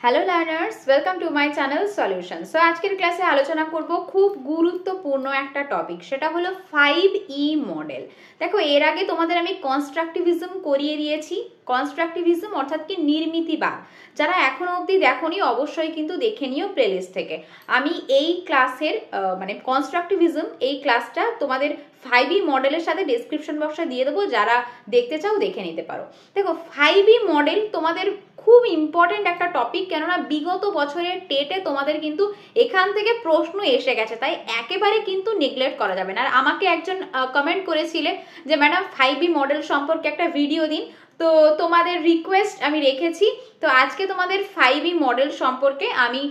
Hello learners, welcome to my channel solution. So আজকের ক্লাসে আলোচনা করব খুব গুরুত্বপূর্ণ একটা টপিক, সেটা হলো 5E মডেল। দেখো, এর আগে তোমাদের আমি কনস্ট্রাকটিভিজম করিয়ে দিয়েছি। কনস্ট্রাকটিভিজম অর্থাৎ কি নির্মিতিবাদ। যারা এখনো অবধি দেখোনি অবশ্যই কিন্তু দেখে নিও প্লেলিস্ট থেকে। আমি এই ক্লাসের মানে কনস্ট্রাকটিভিজম এই ক্লাসটা তোমাদের 5E মডেলের সাথে ডেসক্রিপশন বক্সে দিয়ে দেবো, যারা দেখতে চাও দেখে নিতে পারো। দেখো, 5E মডেল তোমাদের খুব ইম্পর্টেন্ট একটা টপিক, কেননা বিগত বছরের টেটে তোমাদের কিন্তু এখান থেকে প্রশ্ন এসে গেছে, তাই একেবারে কিন্তু নেগলেক্ট করা যাবে না। আর আমাকে একজন কমেন্ট করেছিলে যে ম্যাডাম 5E মডেল সম্পর্কে একটা ভিডিও দিন, তো তোমাদের রিকোয়েস্ট আমি রেখেছি। তো আজকে তোমাদের 5E মডেল সম্পর্কে আমি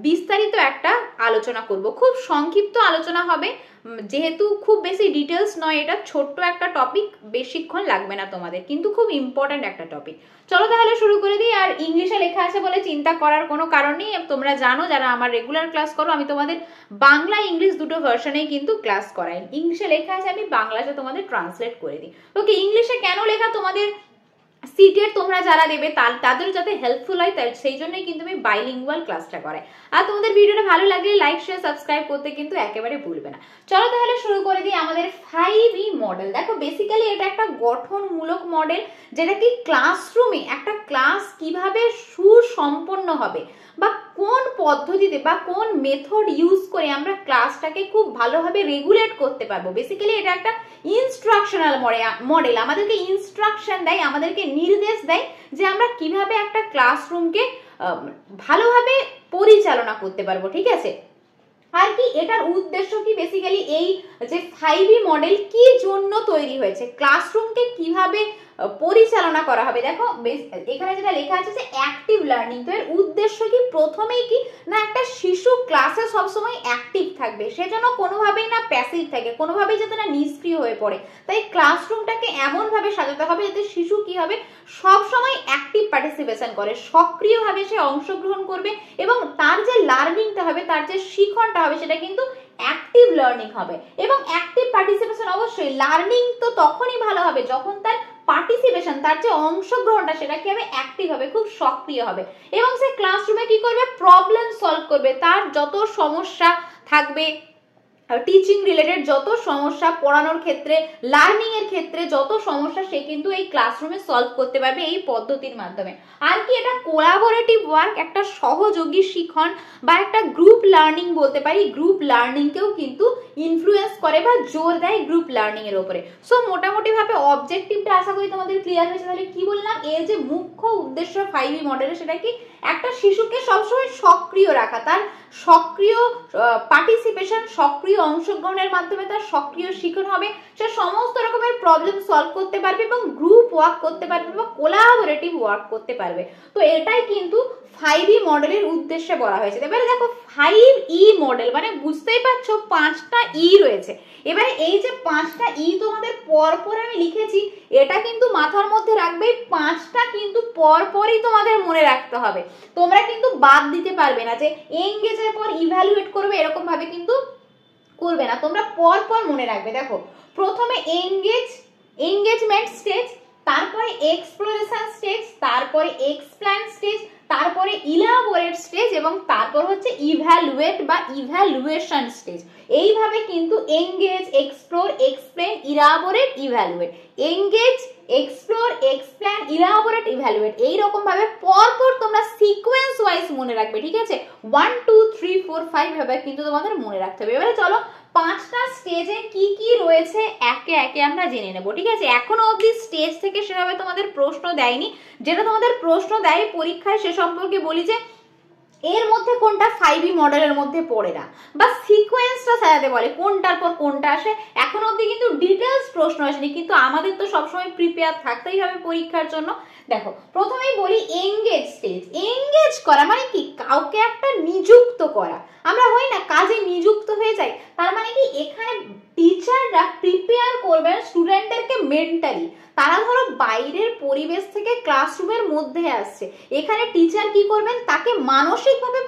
বিস্তারিত একটা আলোচনা করব। খুব সংক্ষিপ্ত আলোচনা হবে, যেহেতু খুব বেশি ডিটেলস নয়, এটা ছোট্ট একটা টপিক, বেশিক্ষণ লাগবে না তোমাদের, কিন্তু খুব ইম্পর্ট্যান্ট একটা টপিক। চলো তাহলে শুরু করে দিই। আর ইংলিশে লেখা আছে বলে চিন্তা করার কোনো কারণ নেই। তোমরা জানো, যারা আমার রেগুলার ক্লাস করো, আমি তোমাদের বাংলা ইংলিশ দুটো ভার্সনেই কিন্তু ক্লাস করাই। ইংলিশে লেখা আছে, আমি বাংলাতে তোমাদের ট্রান্সলেট করে দিই। ওকে, ইংলিশে কেন লেখা, তোমাদের সিটের তোমরা যারা দেবে তাদের যাতে হেল্পফুল হয়, সেই জন্যই কিন্তু আমি বাইলিঙ্গুয়াল ক্লাসটা করাই। আর তোমাদের ভিডিওটা ভালো লাগলে লাইক শেয়ার সাবস্ক্রাইব করতে কিন্তু একেবারে ভুলবে না। চলো তাহলে শুরু করে দিই আমাদের 5E মডেল। দেখো, বেসিক্যালি এটা একটা গঠনমূলক মডেল, যেটা কি ক্লাসরুমে একটা ক্লাস কিভাবে সুসম্পন্ন হবে বা কোন পদ্ধতিতে বা কোন মেথড ইউজ করে আমরা ক্লাসটাকে খুব ভালোভাবে রেগুলেট করতে পারবো। বেসিক্যালি এটা একটা ইনস্ট্রাকশনাল মডেল, আমাদেরকে ইনস্ট্রাকশন দেয়, আমাদেরকে নির্দেশ দেয় যে আমরা কিভাবে একটা ক্লাসরুমকে ভালোভাবে পরিচালনা করতে পারবো। ঠিক আছে, আর কি এটার উদ্দেশ্য কি, বেসিক্যালি এই যে 5E মডেল কি জন্য তৈরি হয়েছে, ক্লাসরুমকে কিভাবে পরিচালনা করা হবে। দেখো, এখানে যেটা লেখা আছে যে অ্যাক্টিভ লার্নিং। তো এর উদ্দেশ্য কি, প্রথমেই কি না, একটা শিশু ক্লাসে সবসময় অ্যাক্টিভ থাকবে, সেজন্য কোনোভাবেই না প্যাসিভ থাকে, কোনোভাবেই যাতে না নিষ্ক্রিয় হয়ে পড়ে। তাই ক্লাসরুমটাকে এমনভাবে সাজাতে হবে যাতে শিশু কি হবে, সবসময় অ্যাক্টিভ পার্টিসিপেশন করে, সক্রিয়ভাবে সে অংশগ্রহণ করবে, এবং তার যে লার্নিংটা হবে, তার যে শিখনটা হবে, সেটা কিন্তু অ্যাক্টিভ লার্নিং হবে। এবং অ্যাক্টিভ পার্টিসিপেশন, অবশ্যই লার্নিং তো তখনই ভালো হবে যখন তার পার্টিসিপেশন, তার যে অংশগ্রহণটা, সেটা কি হবে, অ্যাক্টিভ হবে, খুব সক্রিয় হবে। এবং সে ক্লাসরুমে কি করবে, প্রবলেম সলভ করবে। তার যত সমস্যা থাকবে, টিচিং রিলেটেড যত সমস্যা, পড়ানোর ক্ষেত্রে, লার্নিং এর ক্ষেত্রে যত সমস্যা, সে কিন্তু এই ক্লাসরুমে সলভ করতে পারবে এই পদ্ধতির মাধ্যমে। আর কি এটা কোলাবোরেটিভ ওয়ার্ক, একটা সহযোগী শিখন বা একটা গ্রুপ লার্নিং বলতে পারি। গ্রুপ লার্নিংকেও কিন্তু ইনফ্লুয়েন্স করে বা জোর দেয় গ্রুপ লার্নিং এর উপরে। সো মোটামুটি ভাবে অবজেক্টিভটা আশা করি তোমাদের ক্লিয়ার হয়েছে। তাহলে কি বললাম, এর যে মুখ্য উদ্দেশ্য 5E মডেলের, সেটা কি, একটা শিশুকে সবসময় সক্রিয় রাখা, তার সক্রিয় পার্টিসিপেশন, সক্রিয় অংশগ্রহণের মাধ্যমে তার সক্রিয় শিখন হবে, সে সমস্ত রকমের প্রবলেম সলভ করতে পারবে এবং গ্রুপ ওয়ার্ক করতে পারবে বা কোলাবোরেটিভ ওয়ার্ক করতে পারবে। তো এটাই কিন্তু 5E মডেলের উদ্দেশ্যে বলা হয়েছে। এবারে দেখো, 5E মডেল মানে বুঝতেই পারছো 5টা ই রয়েছে। এবারে এই যে 5টা ই তোমাদের পরপর আমি লিখেছি, এটা কিন্তু মাথার মধ্যে রাখবে, 5টা কিন্তু পরপরই তোমাদের মনে রাখতে হবে। তোমরা কিন্তু বাদ দিতে পারবে না যে এনগেজের পর ইভ্যালুয়েট করবে, এরকম ভাবে কিন্তু করবে না, তোমরা পরপর মনে রাখবে। দেখো, প্রথমে এনগেজমেন্ট স্টেজ, তারপরে এক্সপ্লোরেশন স্টেজ, তারপরে এক্সপ্লেন স্টেজ, তারপরে ইলাবোরেট স্টেজ, এবং তারপর হচ্ছে ইভ্যালুয়েট বা ইভ্যালুয়েশন স্টেজ। এইভাবে কিন্তু engage, explore, explain, elaborate, evaluate, engage, explore, explain, elaborate, evaluate, এইরকম ভাবে পরপর তোমরা সিকোয়েন্স ওয়াইজ মনে রাখবে। ঠিক আছে, 1 2 3 4 5 ভাবে কিন্তু তোমাদের মনে রাখতে হবে। এবারে চলো, 5টা স্টেজে কি কি রয়েছে একে একে আমরা জেনে নেব। ঠিক আছে, এখনো অবধি স্টেজ থেকে সেভাবে তোমাদের প্রশ্ন দেয়নি। যেটা তোমাদের প্রশ্ন দেয় পরীক্ষায়, সে সম্পর্কে বলি যে এর মধ্যে কোনটা 5E মডেলের মধ্যে পড়ে না, বা সিকোয়েন্সটা সাজাতে বলে, কোনটার পর কোনটা আসে। এখন অবধি কিন্তু ডিটেলস প্রশ্ন আসেনি, কিন্তু আমাদের তো সবসময় প্রিপেয়ার থাকতেই হবে পরীক্ষার জন্য। দেখো, প্রথমেই বলি এনগেজ স্টেজ। এনগেজ করা মানে কি, কাউকে একটা নিযুক্ত করা। আমরা হই না কাজে নিযুক্ত হয়ে যাই, তার মানে কি এখানে টিচাররা প্রিপেয়ার করবেন স্টুডেন্টদেরকে মেন্টালি। তারা ধরো বাইরের পরিবেশ থেকে ক্লাসরুমের মধ্যে আসছে, এখানে টিচার কি করবেন, তাকে মানসিক মানসিকভাবে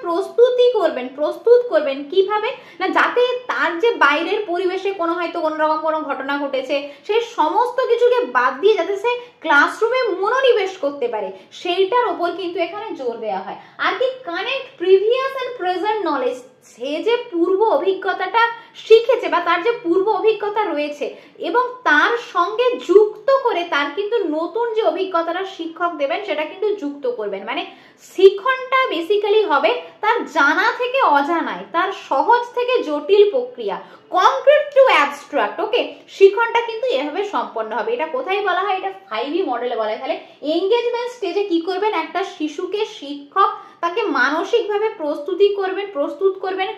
প্রস্তুত করবেন কিভাবে না, যাতে তার যে বাইরের পরিবেশে কোনো হয়তো কোনোরকম কোনো ঘটনা ঘটেছে সেই সমস্ত কিছুকে বাদ দিয়ে যাতে সে ক্লাসরুমে মনোনিবেশ করতে পারে, সেইটার ওপর কিন্তু এখানে জোর দেওয়া হয়। আর কি connect previous and present knowledge, সে যে পূর্ব অভিজ্ঞতাটা শিখেছে বা তার যে পূর্ব অভিজ্ঞতা রয়েছে এবং তার সঙ্গে যুক্ত করে তার কিন্তু নতুন যে অভিজ্ঞতাটা শিক্ষক দেবেন সেটা কিন্তু যুক্ত করবেন। মানে শিক্ষণটা বেসিক্যালি হবে তার জানা থেকে অজানায়, তার সহজ থেকে জটিল প্রক্রিয়া, কনক্রিট টু অ্যাবস্ট্রাক্ট। ওকে, শিক্ষণটা কিন্তু এভাবে সম্পন্ন হবে। এটা কোথায় বলা হয়? এটা 5E মডেলে বলা হয়। তাহলে এঙ্গেজমেন্ট স্টেজে কি করবেন, একটা শিশুকে শিক্ষক তাকে মানসিকভাবে প্রস্তুত করবেন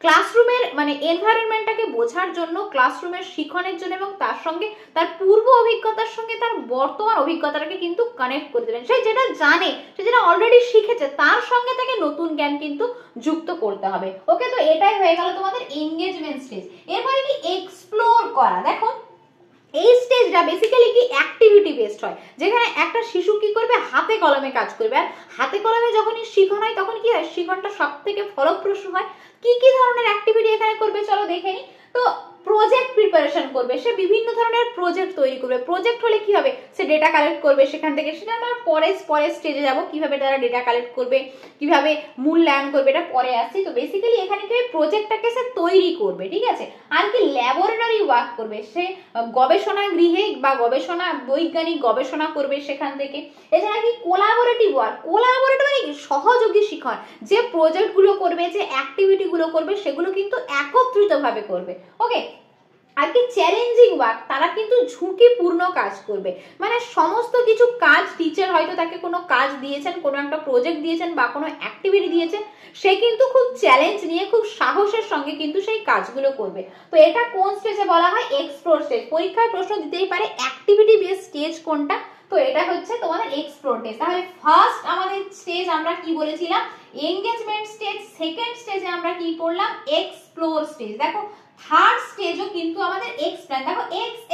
ক্লাসরুমের মানে এনভায়রনমেন্টটাকে বোঝার জন্য, ক্লাসরুমের শিক্ষণের জন্য, এবং তার সঙ্গে তার পূর্ব অভিজ্ঞতার সঙ্গে তার বর্তমান অভিজ্ঞতাটাকে কিন্তু কানেক্ট করে দেবেন। সে যেটা জানে, সে যেটা অলরেডি শিখেছে, তার সঙ্গে তাকে নতুন জ্ঞান কিন্তু যুক্ত করতে হবে। ওকে, তো এটাই হয়ে গেল তোমাদের এঙ্গেজমেন্ট স্টেজ। এরপরে কি এক্সপ্লোর করা। দেখো এই স্টেজটা বেসিক্যালি কি অ্যাক্টিভিটি বেসড হয়, যেখানে একটা শিশু কি করবে, হাতে কলমে কাজ করবে। আর হাতে কলমে যখনই শিখন হয় তখন কি হয়, শিখনটা সব থেকে ফলপ্রসূ হয়। কি কি ধরনের অ্যাক্টিভিটি এখানে করবে চলো দেখে নি। তো প্রজেক্ট প্রিপারেশন করবে, সে বিভিন্ন ধরনের প্রজেক্ট তৈরি করবে। প্রজেক্ট হলে কি হবে, সে ডেটা কালেক্ট করবে সেখান থেকে, সেটা আমরা পরে স্টেজে যাব কিভাবে তারা ডেটা কালেক্ট করবে, কিভাবে মূল্যায়ন করবে, এটা পরে আসছি। তো বেসিক্যালি এখানে কি প্রজেক্টটাকে সে তৈরি করবে, ঠিক আছে। আর কি ল্যাবরেটরি ওয়ার্ক করবে, সে গবেষণা গৃহে বা বৈজ্ঞানিক গবেষণা করবে সেখান থেকে। এছাড়া কি কোলাবোরেটিভ ওয়ার্ক, মানে কি সহযোগী শিক্ষণ, যে প্রজেক্ট গুলো করবে, যে অ্যাক্টিভিটি গুলো করবে সেগুলো কিন্তু একত্রিত ভাবে করবে। ওকে, আর কি চ্যালেঞ্জিং ওয়ার্ক, তারা কিন্তু ঝুঁকিপূর্ণ কাজ করবে। মানে সমস্ত কিছু কাজ, টিচার হয়তো তাকে কোনো কাজ দিয়েছেন, কোনো একটা প্রজেক্ট দিয়েছেন বা কোনো অ্যাক্টিভিটি দিয়েছেন, সে কিন্তু খুব চ্যালেঞ্জ নিয়ে খুব সাহসের সঙ্গে কিন্তু সেই কাজগুলো করবে। তো এটা কোন স্টেজে বলা হয়, এক্সপ্লোর স্টেজ। পরীক্ষায় প্রশ্ন দিতেই পারে অ্যাক্টিভিটি বেসড স্টেজ কোনটা, তো এটা হচ্ছে তোমাদের এক্সপ্লোর স্টেজ। তাহলে ফার্স্ট আমাদের স্টেজ আমরা কি বলেছিলাম, এঙ্গেজমেন্ট স্টেজ। সেকেন্ড স্টেজে আমরা কি পড়লাম, এক্সপ্লোর স্টেজ। দেখো থার্ড স্টেজও কিন্তু আমাদের এক্সপ্লেন। দেখো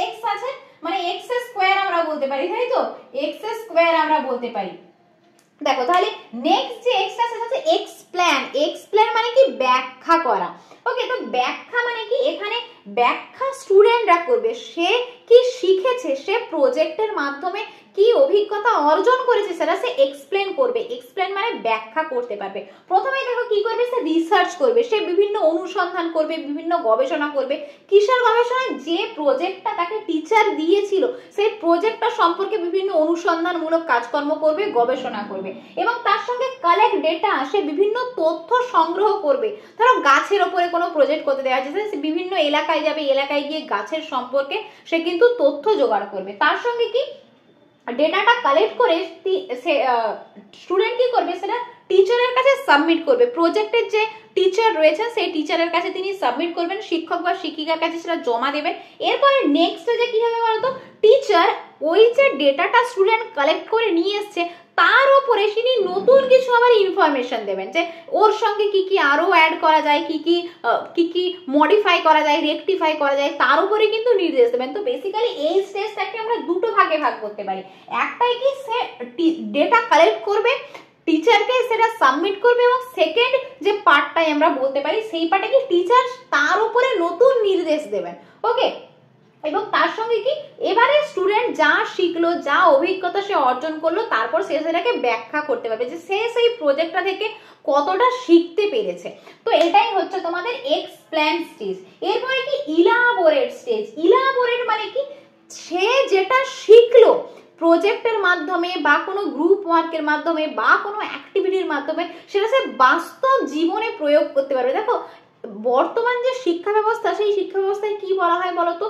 এক্স আছে মানে এক্স স্কোয়ার আমরা বলতে পারি, তাই তো, এক্স স্কোয়ার আমরা বলতে পারি। দেখো তাহলে নেক্সট যে এক্সটা আছে হচ্ছে এক্সপ্লেন মানে কি ব্যাখ্যা করা। ওকে, তো ব্যাখ্যা মানে কি, এখানে ব্যাখ্যা স্টুডেন্টরা করবে, সে কি শিখেছে, সে প্রজেক্টের মাধ্যমে কি অভিজ্ঞতা অর্জন করেছে সেটা সে এক্সপ্লেন করবে। এক্সপ্লেন মানে ব্যাখ্যা করতে পারবে। প্রথমে দেখো কি করবে, সে রিসার্চ করবে, সে বিভিন্ন অনুসন্ধান করবে, বিভিন্ন গবেষণা করবে। কিসের গবেষণা, যে প্রজেক্টটা তাকে টিচার দিয়েছিল সেই প্রজেক্টটা সম্পর্কে বিভিন্ন অনুসন্ধানমূলক কাজকর্ম করবে, গবেষণা করবে, এবং তার সঙ্গে কালেক্ট ডেটা, সে বিভিন্ন তথ্য সংগ্রহ করবে। ধরো গাছের ওপরে কোনো প্রজেক্ট করতে দেওয়া হয়েছে, সে বিভিন্ন এলাকায় যাবে, এলাকায় গিয়ে গাছের সম্পর্কে সে কিন্তু তথ্য জোগাড় করবে। তার সঙ্গে কি ডেটাটা কালেক্ট করে স্টুডেন্ট কি করবে, সেটা টিচারের কাছে সাবমিট করবে। প্রজেক্টের যে টিচার রয়েছে সেই টিচারের কাছে তিনি সাবমিট করবেন, শিক্ষক বা শিক্ষিকার কাছে সেটা জমা দেবেন। এরপরে নেক্সট যে কি হবে বলতো, টিচার ওই যে ডেটাটা স্টুডেন্ট কালেক্ট করে নিয়ে এসছে তার উপরে তিনি নতুন কিছু আবার ইনফরমেশন দেবেন, যে ওর সঙ্গে কি কি আরো অ্যাড করা যায়, কি কি মডিফাই করা যায়, রেকটিফাই করা যায়, তার উপরে কিন্তু নির্দেশ দেবেন। তো বেসিক্যালি এই স্টেজটাকে আমরা দুটো ভাগে ভাগ করতে পারি। একটাই কি সে ডেটা কালেক্ট করবে, টিচারকে সেটা সাবমিট করবে, এবং সেকেন্ড যে পার্টটাই আমরা বলতে পারি সেই পার্টে কি টিচার তার উপরে নতুন নির্দেশ দেবেন। ওকে, এবং তার সঙ্গে কি এবারে স্টুডেন্ট যা শিখলো, যা অভিজ্ঞতা সে অর্জন করলো, তারপর সে সেটাকে ব্যাখ্যা করতে পারবে যে সে সেই প্রজেক্টটা থেকে কতটা শিখতে পেরেছে। তো এটাই হচ্ছে তোমাদের এক্সপ্লেন স্টেজ। এরপরে কি ইলাবোরেট স্টেজ। ইলাবোরেট মানে কি, সে যেটা শিখলো প্রজেক্টের মাধ্যমে বা কোনো গ্রুপ ওয়ার্কের মাধ্যমে বা কোনো অ্যাক্টিভিটির মাধ্যমে, সেটা সে বাস্তব জীবনে প্রয়োগ করতে পারবে। দেখো বর্তমান যে শিক্ষা ব্যবস্থা, সেই শিক্ষা ব্যবস্থায় কি বলা হয় বলতো,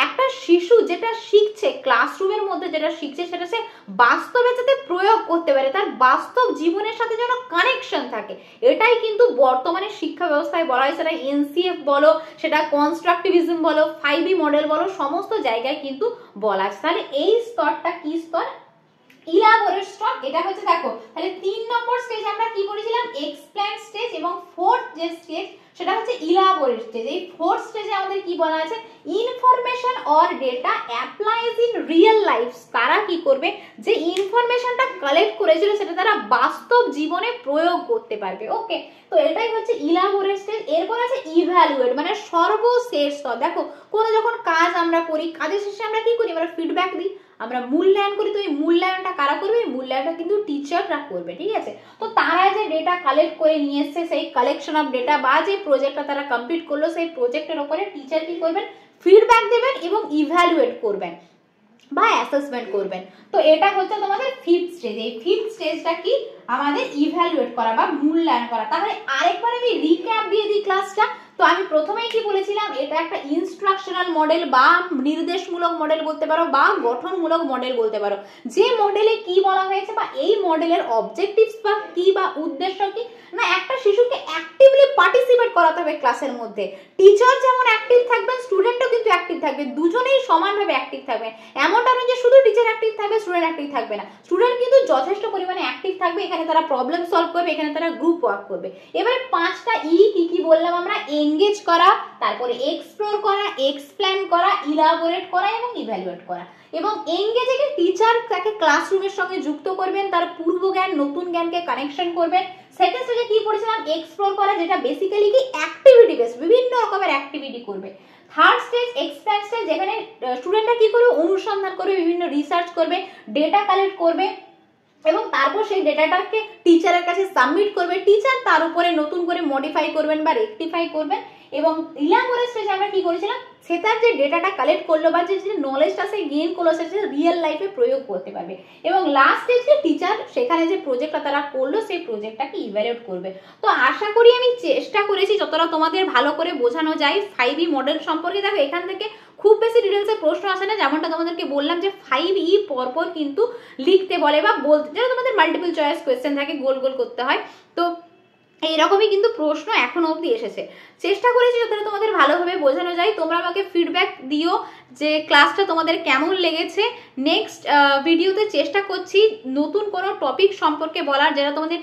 একটা শিশু যেটা শিখছে ক্লাসরুমের মধ্যে যেটা শিখছে সেটা সে বাস্তবে যাতে প্রয়োগ করতে পারে, তার বাস্তব জীবনের সাথে যেন কানেকশন থাকে, এটাই কিন্তু বর্তমানে শিক্ষা ব্যবস্থায় বলা হয়। সেটা এনসিএফ বলো, সেটা কনস্ট্রাকটিভিজম বলো, 5E মডেল বলো, সমস্ত জায়গায় কিন্তু বলা আছে। তাহলে এই স্তরটা কি স্তর, ইলাবোরেট স্টেপ, এটা হচ্ছে দেখো তাহলে 3 নম্বর স্টেজ আমরা কি করেছিলাম এক্সপ্লেন স্টেজ, এবং ফোর্থ যে স্টেজ সেটা হচ্ছে ইলাবোরেট স্টেজ। এই ফোর্থ স্টেজে আমাদের কি বলা আছে information or data applies in real life. তারা কি করবে যে ইনফরমেশনটা কালেক্ট করেছিল সেটা তারা বাস্তব জীবনে প্রয়োগ করতে পারবে। ওকে, তো এটাই হচ্ছে ইলাবোরেট স্টেজ। এরপর আছে ইভ্যালুয়েট, মানে সর্বশেষ স্তর। দেখো কোনো যখন কাজ আমরা করি, কাজের শেষে আমরা কি করি, আমরা ফিডব্যাক দিই, আমরা মূল্যায়ন করি। তো এই মূল্যায়নটা কারা করবে, মূল্যায়নটা কিন্তু টিচাররা করবে, ঠিক আছে। তো তারা যে ডেটা কালেক্ট করে নিয়ে এসছে সেই কালেকশন অফ ডেটা বা যে প্রজেক্টটা তারা কমপ্লিট করলো সেই প্রজেক্টের উপরে টিচার কি করবেন ফিডব্যাক দেবেন এবং ইভ্যালুয়েট করবেন বা অ্যাসেসমেন্ট করবেন। তো এটা হচ্ছে তোমাদের ফিফথ স্টেজ। এই ফিফথ স্টেজটা কি আমাদের ইভ্যালুয়েট করা বা মূল্যায়ন করা। তাহলে আরেকবার আমি রিক্যাপ দিয়ে দিই ক্লাসটা। তো আমি প্রথমেই কি বলেছিলাম, এটা একটা ইনস্ট্রাকশনাল মডেল বা নির্দেশমূলক মডেল বলতে পারো বা গঠনমূলক মডেল বলতে পারো। যে মডেলে কি বলা হয়েছে বা এই মডেলের অবজেক্টিভস বা কি বা উদ্দেশ্য কি না, একটা শিশুকে অ্যাক্টিভলি পার্টিসিপেট করাতে হবে ক্লাসের মধ্যে। টিচার যেমন অ্যাক্টিভ থাকবেন, স্টুডেন্টও কিন্তু অ্যাক্টিভ থাকবে, দুজনেই সমানভাবে অ্যাক্টিভ থাকবে। এমনটা নয় যে শুধু টিচার অ্যাক্টিভ থাকবে স্টুডেন্ট অ্যাক্টিভ থাকবে না, স্টুডেন্ট কিন্তু যথেষ্ট পরিমাণে অ্যাক্টিভ থাকবে। এখানে তারা প্রবলেম সলভ করবে, এখানে তারা গ্রুপ ওয়ার্ক করবে। এবারে 5টা ই কি কি বললাম আমরা, এনগেজ করা, তারপরে এক্সপ্লোর করা, এক্সপ্লেন করা, ইলাবোরেট করা এবং ইভ্যালুয়েট করা। এবং এনগেজে টিচার তাকে ক্লাসরুমের সঙ্গে যুক্ত করবেন, তার পূর্ব জ্ঞান নতুন জ্ঞানকে কানেকশন করবেন। সেকেন্ড স্টেজে কি পড়েছিলাম এক্সপ্লোর করা, যেটা বেসিক্যালি কি অ্যাক্টিভিটি বেস, বিভিন্ন রকমের অ্যাক্টিভিটি করবে। থার্ড স্টেজ এক্সপ্লেন স্টেজ, যেখানে স্টুডেন্টরা কি করবে অনুসন্ধান করবে, বিভিন্ন রিসার্চ করবে, ডেটা কালেক্ট করবে এবং তারপর সেই ডেটাটাকে টিচারের কাছে সাবমিট করবে। টিচার তার উপরে নতুন করে মডিফাই করবেন বা রেকটিফাই করবেন। এবং ইলাবোরেট স্টেজে আমরা কি করেছিলাম, সেটার যে ডেটাটা কালেক্ট করলো বা যে নলেজটা সে গেইন করলো সেটা রিয়েল লাইফে প্রয়োগ করতে পারবে। এবং লাস্ট স্টেজে টিচার সেখানে যে প্রজেক্টটা তারা করলো সেই প্রজেক্টটাকে ইভ্যালুয়েট করবে। তো আশা করি আমি চেষ্টা করেছি যতটা তোমাদের ভালো করে বোঝানো যায় 5E মডেল সম্পর্কে। দেখো এখান থেকে খুব বেশি ডিটেলসে প্রশ্ন আসে না, যেমনটা তোমাদেরকে বললাম যে 5E পরপর কিন্তু লিখতে বলে বা বলতে, যেটা তোমাদের মাল্টিপল চয়েস কোয়েশ্চেন থাকে, গোল গোল করতে হয়। তো এইরকমই কিন্তু প্রশ্ন এখনো অবধি এসেছে। চেষ্টা করেছি যাতে তোমাদের ভালোভাবে বোঝানো যায়। তোমরা আমাকে ফিডব্যাক দিও যে ক্লাসটা তোমাদের কেমন লেগেছে। নেক্সট ভিডিওতে চেষ্টা করছি নতুন কোনো টপিক সম্পর্কে বলার, যেটা তোমাদের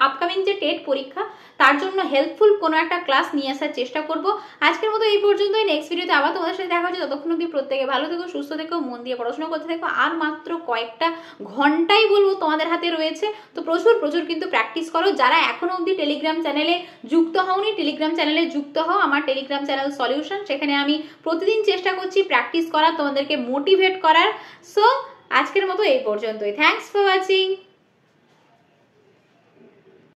আপকামিং যে টেট পরীক্ষা তার জন্য হেল্পফুল কোনো একটা ক্লাস নিয়ে আসার চেষ্টা করব। আজকের মতো এই পর্যন্তই। নেক্সট ভিডিওতে আবার তোমাদের সাথে দেখা হচ্ছে। ততক্ষণ অবধি প্রত্যেকে ভালো থেকো, সুস্থ থেকো, মন দিয়ে পড়াশোনা করতে থেকো। আর মাত্র কয়েকটা ঘন্টাই বলবো তোমাদের হাতে রয়েছে, তো প্রচুর প্রচুর কিন্তু প্র্যাকটিস করো। যারা এখনো অবধি টেলিগ্রাম চ্যানেলে যুক্ত হওনি, টেলিগ্রাম চ্যানেলে যুক্ত হও। আমার টেলিগ্রাম চ্যানেল সলিউশন, সেখানে আমি প্রতিদিন চেষ্টা করছি প্র্যাকটিস করার, তোমাদেরকে মোটিভেট করার। সো আজকের মতো এই পর্যন্তই। Thanks for watching.